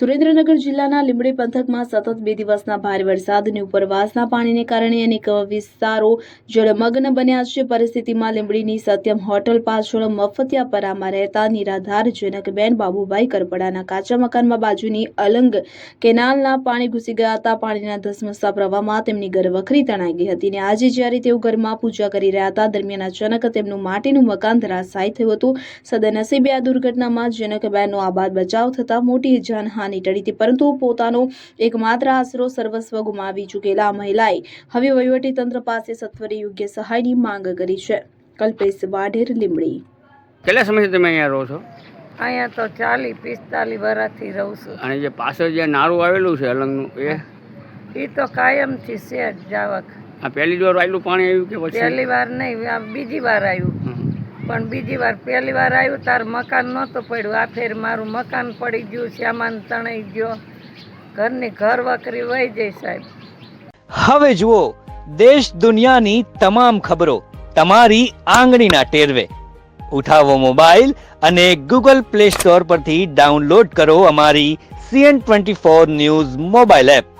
સુરેન્દ્રનગર જિલ્લાના લીંબડી પંથકમાં સતત 2 દિવસના ભારે વરસાદ અને ઉપરવાસના પાણીને કારણે અનેક વિસ્તારો જળમગ્ન બન્યા છે। પરિસ્થિતિમાં લીંબડીની સત્યમ હોટલ પાછળ મફતિયાપરામાં રહેતા નિરાધાર જનકબેન બાબુભાઈ કરપડાના કાચા મકાનમાં બાજુની અલંગ કેનાલના પાણી ઘૂસી ગયા હતા। પાણીના ધસમસતા પ્રવાહમાં તેમની ઘરવખરી તણાઈ ગઈ હતી અને આજે જ્યારે તેઓ ઘરમાં પૂજા કરી રહ્યા હતા દરમિયાન અચાનક તેમનું માટીનું મકાન ધરાશાયી થયું હતું। સદનસીબે આ દુર્ઘટનામાં જનકબેનનો આબાદ બચાવ થતા મોટી જાનહાનિ ટળી હતી, પરંતુ પોતાનો એકમાત્ર આશરો સર્વસ્વ ગુમાવી ચૂકેલા આ મહિલાએ હવે વહીવટીતંત્ર પાસે સત્વરે યોગ્ય સહાયની માંગ કરી છે। કલ્પેશ વાઢેર, લીંબડી। કેટલા સમયથી તમે અહીંયા રહો છો? અહીંયા તો 40-45 વર્ષથી રહું છું। અને જે પાછળ જે નાળું આવેલું છે અલંગનું એ તો કાયમથી છે જ જાવક। આ પહેલી જ વાર આટલું પાણી આવ્યું કે પછી? પહેલી વાર નહીં, આ બીજી વાર આવ્યું। પણ બીજી વાર પહેલી વાર આવ્યું તાર મકાન નહોતું પડ્યું, આ ફેર મારું મકાન પડી ગયું, સામાન તણાઈ ગયો, ઘરની ઘર વકરી વહી જઈ સાહેબ। હવે જુઓ દેશ દુનિયાની તમામ ખબરો તમારી આંગળીના ટેરવે। ઉઠાવો મોબાઈલ અને ગૂગલ પ્લે સ્ટોર પરથી ડાઉનલોડ કરો અમારી CN24 ન્યૂઝ મોબાઈલ એપ।